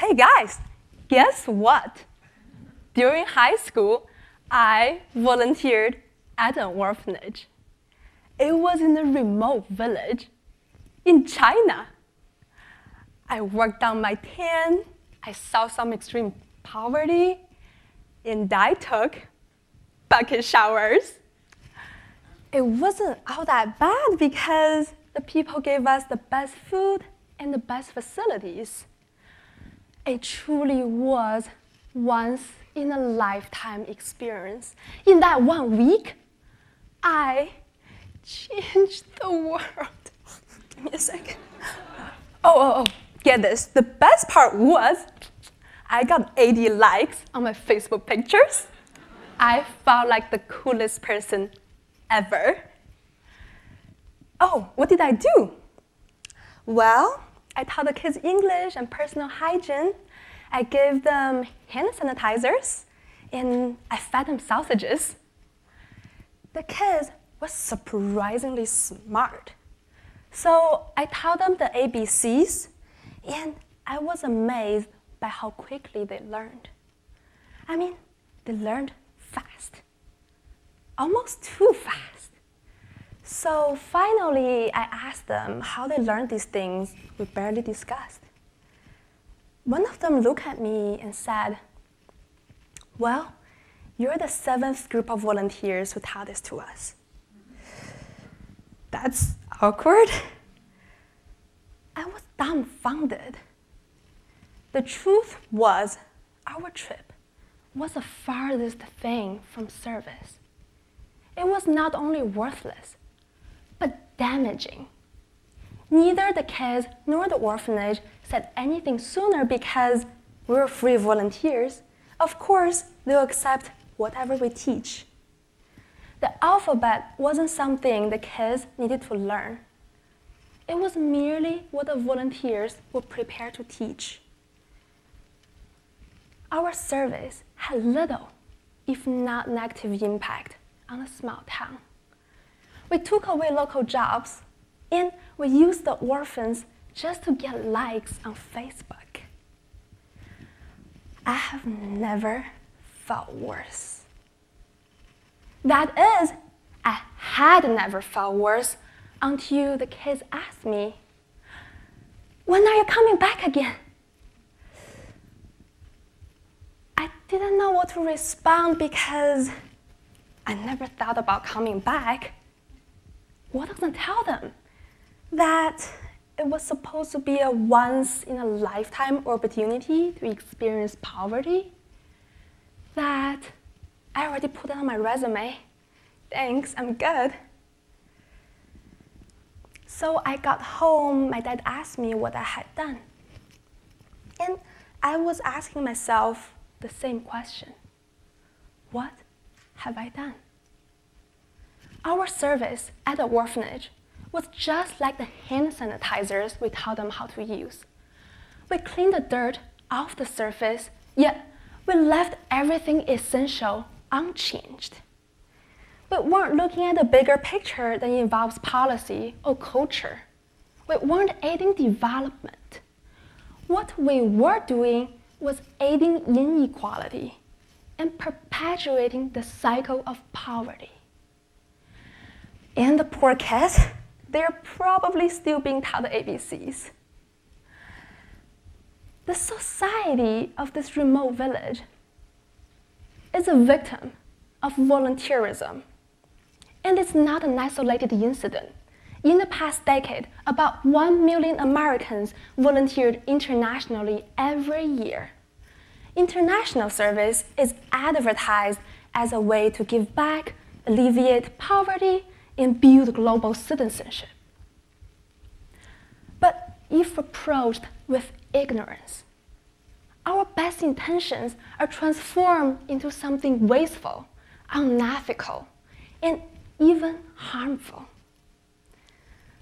Hey guys, guess what? During high school, I volunteered at an orphanage. It was in a remote village in China. I worked on my tan, I saw some extreme poverty, and I took bucket showers. It wasn't all that bad because the people gave us the best food and the best facilities. It truly was once-in-a-lifetime experience. In that 1 week, I changed the world. Give me a second. Oh, get this. The best part was I got 80 likes on my Facebook pictures. I felt like the coolest person ever. Oh, what did I do? Well, I taught the kids English and personal hygiene. I gave them hand sanitizers, and I fed them sausages. The kids were surprisingly smart. So I taught them the ABCs, and I was amazed by how quickly they learned. I mean, they learned fast, almost too fast. So finally, I asked them how they learned these things we barely discussed. One of them looked at me and said, well, you're the 7th group of volunteers who taught this to us. That's awkward. I was dumbfounded. The truth was, our trip was the farthest thing from service. It was not only worthless, but damaging. Neither the kids nor the orphanage said anything sooner because we were free volunteers. Of course, they'll accept whatever we teach. The alphabet wasn't something the kids needed to learn. It was merely what the volunteers were prepared to teach. Our service had little, if not negative impact on a small town. We took away local jobs, and we used the orphans just to get likes on Facebook. I have never felt worse. That is, I had never felt worse until the kids asked me, when are you coming back again? I didn't know what to respond because I never thought about coming back. What does I tell them? That it was supposed to be a once-in-a-lifetime opportunity to experience poverty? That I already put it on my resume. Thanks, I'm good. So I got home, my dad asked me what I had done. And I was asking myself the same question. What have I done? Our service at the orphanage was just like the hand sanitizers we taught them how to use. We cleaned the dirt off the surface, yet we left everything essential unchanged. We weren't looking at the bigger picture that involves policy or culture. We weren't aiding development. What we were doing was aiding inequality and perpetuating the cycle of poverty. And the poor kids, they're probably still being taught the ABCs. The society of this remote village is a victim of volunteerism. And it's not an isolated incident. In the past decade, about 1 million Americans volunteered internationally every year. International service is advertised as a way to give back, alleviate poverty, and build global citizenship. But if approached with ignorance, our best intentions are transformed into something wasteful, unethical, and even harmful.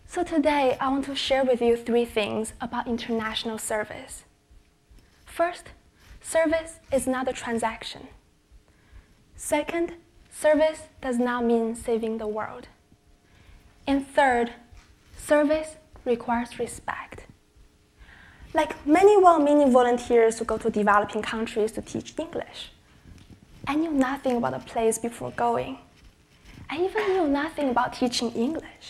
So today, I want to share with you 3 things about international service. First, service is not a transaction. Second, service does not mean saving the world. And third, service requires respect. like many well-meaning volunteers who go to developing countries to teach English. I knew nothing about the place before going. I even knew nothing about teaching English.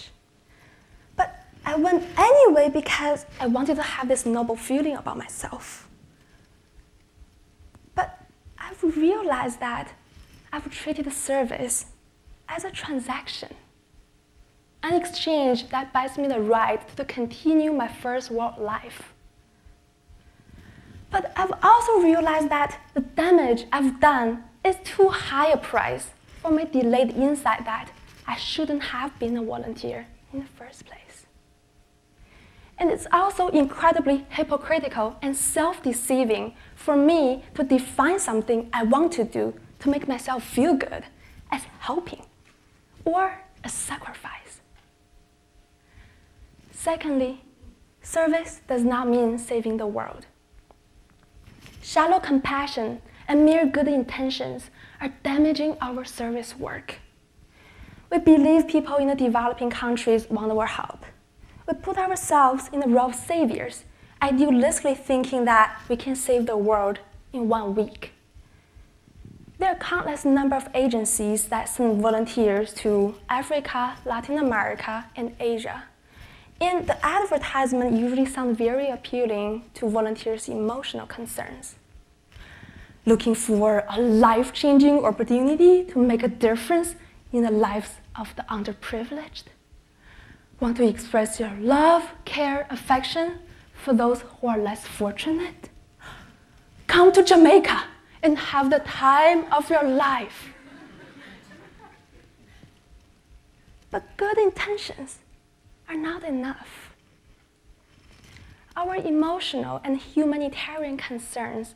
But I went anyway because I wanted to have this noble feeling about myself. But I've realized that I've treated the service as a transaction, an exchange that buys me the right to continue my first world life. But I've also realized that the damage I've done is too high a price for my delayed insight that I shouldn't have been a volunteer in the first place. And it's also incredibly hypocritical and self-deceiving for me to define something I want to do to make myself feel good as helping or a sacrifice. Secondly, service does not mean saving the world. Shallow compassion and mere good intentions are damaging our service work. We believe people in the developing countries want our help. We put ourselves in the role of saviors, idealistically thinking that we can save the world in 1 week. There are countless number of agencies that send volunteers to Africa, Latin America, and Asia. And the advertisement usually sounds very appealing to volunteers' emotional concerns. Looking for a life-changing opportunity to make a difference in the lives of the underprivileged? Want to express your love, care, affection for those who are less fortunate? Come to Jamaica and have the time of your life. But good intentions are not enough. Our emotional and humanitarian concerns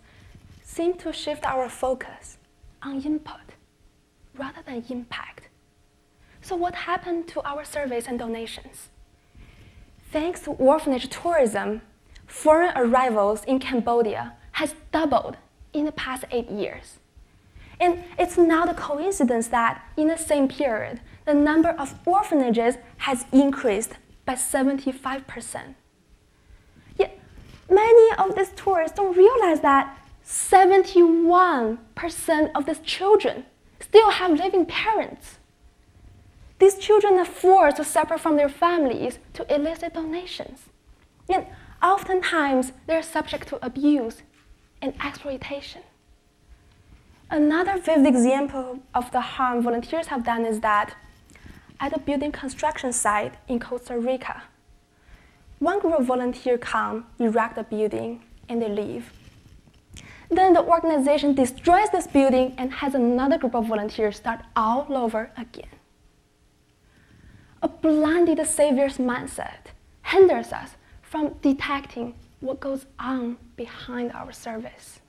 seem to shift our focus on input rather than impact. So what happened to our surveys and donations? Thanks to orphanage tourism, foreign arrivals in Cambodia has doubled in the past 8 years. And it's not a coincidence that in the same period, the number of orphanages has increased by 75%. Yet, many of these tourists don't realize that 71% of these children still have living parents. These children are forced to separate from their families to elicit donations. And oftentimes, they're subject to abuse and exploitation. Another vivid example of the harm volunteers have done is that at a building construction site in Costa Rica, one group of volunteers come, erect the building, and they leave. Then the organization destroys this building and has another group of volunteers start all over again. A blinded savior's mindset hinders us from detecting what goes on behind our service.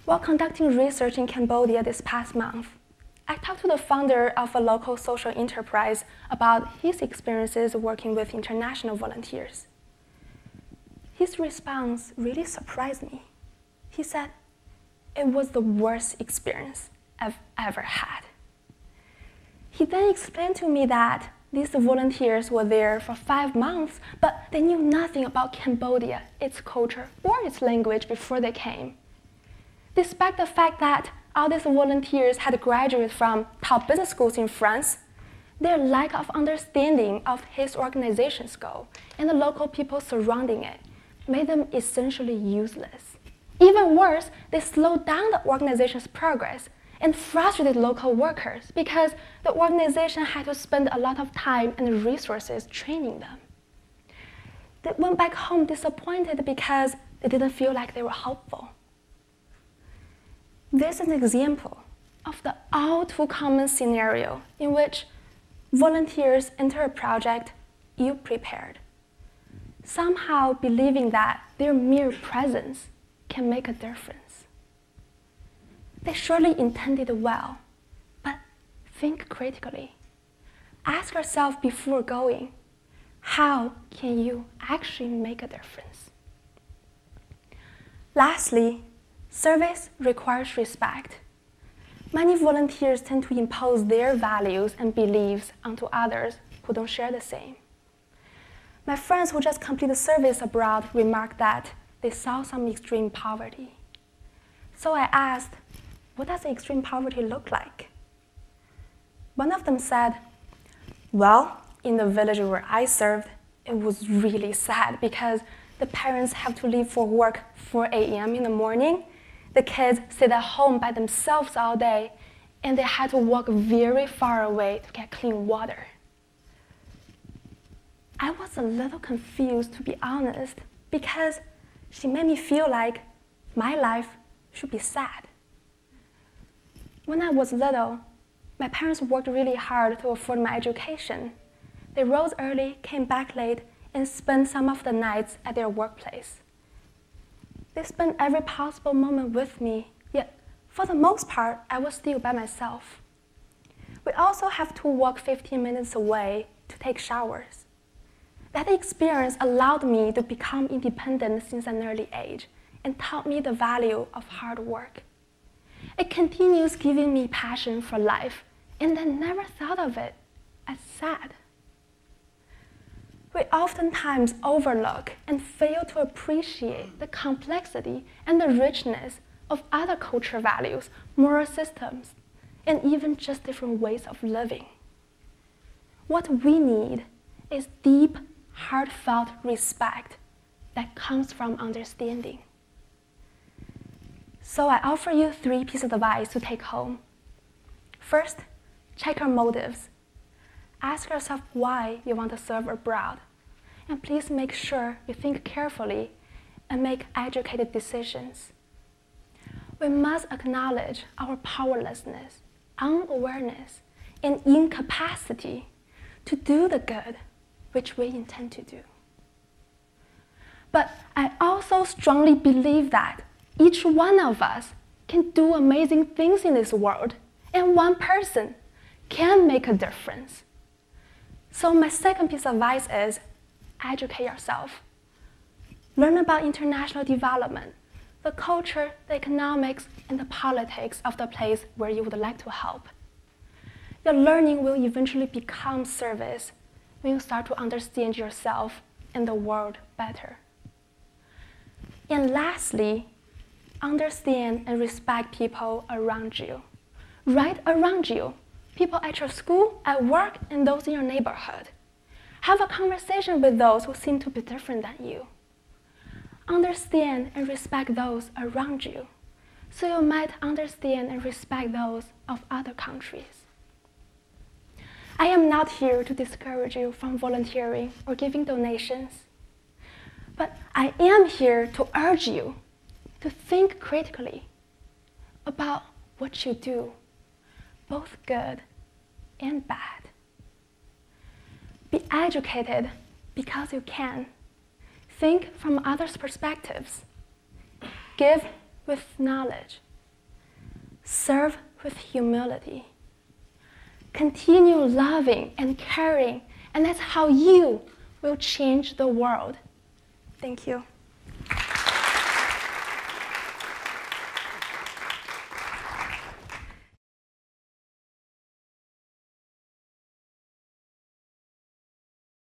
While conducting research in Cambodia this past month, I talked to the founder of a local social enterprise about his experiences working with international volunteers. His response really surprised me. He said, "It was the worst experience I've ever had." He then explained to me that these volunteers were there for 5 months, but they knew nothing about Cambodia, its culture, or its language before they came. Despite the fact that all these volunteers had graduated from top business schools in France, their lack of understanding of his organization's goal and the local people surrounding it made them essentially useless. Even worse, they slowed down the organization's progress and frustrated local workers because the organization had to spend a lot of time and resources training them. They went back home disappointed because they didn't feel like they were helpful. This is an example of the all too common scenario in which volunteers enter a project ill-prepared, somehow believing that their mere presence can make a difference. They surely intended well, but think critically. Ask yourself before going, how can you actually make a difference? Lastly, service requires respect. Many volunteers tend to impose their values and beliefs onto others who don't share the same. My friends who just completed service abroad remarked that they saw some extreme poverty. So I asked, what does extreme poverty look like? One of them said, well, in the village where I served, it was really sad because the parents have to leave for work 4 a.m. in the morning. The kids sit at home by themselves all day, and they had to walk very far away to get clean water. I was a little confused, to be honest, because she made me feel like my life should be sad. When I was little, my parents worked really hard to afford my education. They rose early, came back late, and spent some of the nights at their workplace. They spent every possible moment with me, yet for the most part, I was still by myself. We also have to walk 15 minutes away to take showers. That experience allowed me to become independent since an early age and taught me the value of hard work. It continues giving me passion for life, and I never thought of it as sad. We oftentimes overlook and fail to appreciate the complexity and the richness of other cultural values, moral systems, and even just different ways of living. What we need is deep, heartfelt respect that comes from understanding. So I offer you 3 pieces of advice to take home. First, check your motives. Ask yourself why you want to serve abroad. And please make sure you think carefully and make educated decisions. We must acknowledge our powerlessness, unawareness, and incapacity to do the good which we intend to do. But I also strongly believe that each one of us can do amazing things in this world, and one person can make a difference. So my second piece of advice is educate yourself. Learn about international development, the culture, the economics, and the politics of the place where you would like to help. Your learning will eventually become service when you start to understand yourself and the world better. And lastly, understand and respect people around you. Right around you, people at your school, at work, and those in your neighborhood. Have a conversation with those who seem to be different than you. Understand and respect those around you, so you might understand and respect those of other countries. I am not here to discourage you from volunteering or giving donations, but I am here to urge you to think critically about what you do, both good and bad. Be educated because you can. Think from others' perspectives. Give with knowledge. Serve with humility. Continue loving and caring, and that's how you will change the world. Thank you.